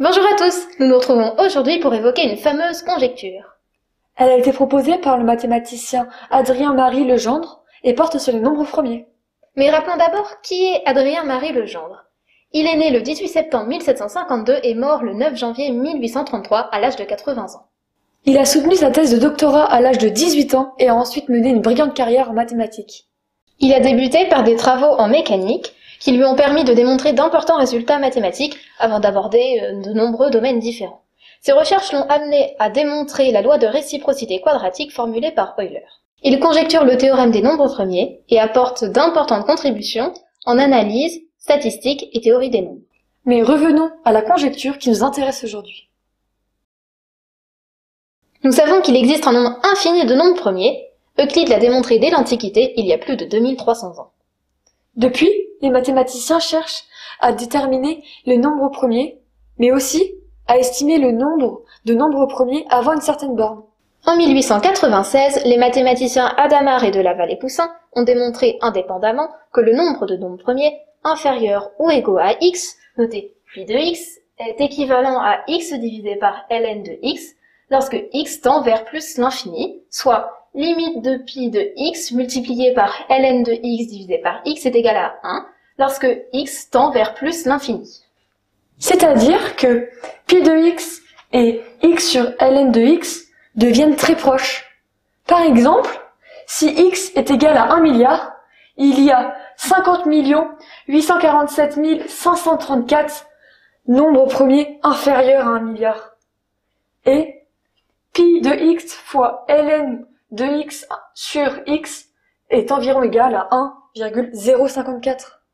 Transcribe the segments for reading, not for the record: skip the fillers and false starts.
Bonjour à tous, nous nous retrouvons aujourd'hui pour évoquer une fameuse conjecture. Elle a été proposée par le mathématicien Adrien-Marie Legendre et porte sur les nombres premiers. Mais rappelons d'abord qui est Adrien-Marie Legendre. Il est né le 18 septembre 1752 et mort le 9 janvier 1833 à l'âge de 80 ans. Il a soutenu sa thèse de doctorat à l'âge de 18 ans et a ensuite mené une brillante carrière en mathématiques. Il a débuté par des travaux en mécanique qui lui ont permis de démontrer d'importants résultats mathématiques avant d'aborder de nombreux domaines différents. Ses recherches l'ont amené à démontrer la loi de réciprocité quadratique formulée par Euler. Il conjecture le théorème des nombres premiers et apporte d'importantes contributions en analyse, statistique et théorie des nombres. Mais revenons à la conjecture qui nous intéresse aujourd'hui. Nous savons qu'il existe un nombre infini de nombres premiers. Euclide l'a démontré dès l'Antiquité, il y a plus de 2300 ans. Depuis, les mathématiciens cherchent à déterminer le nombre premier, mais aussi à estimer le nombre de nombres premiers avant une certaine borne. En 1896, les mathématiciens Hadamard et de Laval et Poussin ont démontré indépendamment que le nombre de nombres premiers inférieur ou égaux à x, noté pi de x, est équivalent à x divisé par ln de x, lorsque x tend vers plus l'infini, soit limite de pi de x multiplié par ln de x divisé par x est égal à 1, lorsque x tend vers plus l'infini. C'est-à-dire que pi de x et x sur ln de x deviennent très proches. Par exemple, si x est égal à 1 milliard, il y a 50 847 534 nombres premiers inférieurs à 1 milliard. Et pi de x fois ln de x sur x est environ égal à 1,054.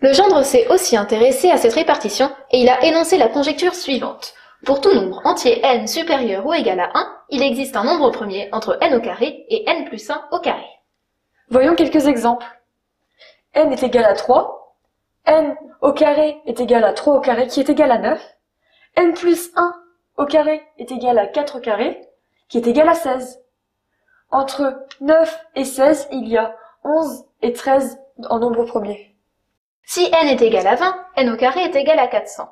Legendre s'est aussi intéressé à cette répartition et il a énoncé la conjecture suivante. Pour tout nombre entier n supérieur ou égal à 1, il existe un nombre premier entre n au carré et n plus 1 au carré. Voyons quelques exemples. N est égal à 3, n au carré est égal à 3 au carré qui est égal à 9, n plus 1 au carré est égal à 4 au carré qui est égal à 16. Entre 9 et 16, il y a 11 et 13 en nombre premier. Si n est égal à 20, n au carré est égal à 400.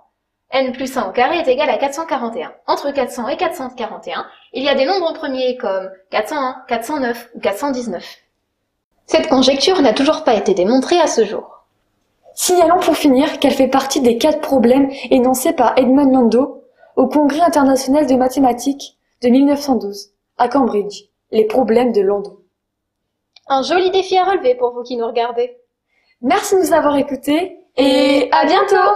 n plus 1 au carré est égal à 441. Entre 400 et 441, il y a des nombres premiers comme 401, 409 ou 419. Cette conjecture n'a toujours pas été démontrée à ce jour. Signalons pour finir qu'elle fait partie des 4 problèmes énoncés par Edmond Landau au Congrès international de mathématiques de 1912, à Cambridge, les problèmes de Landau. Un joli défi à relever pour vous qui nous regardez. Merci de nous avoir écoutés et à bientôt!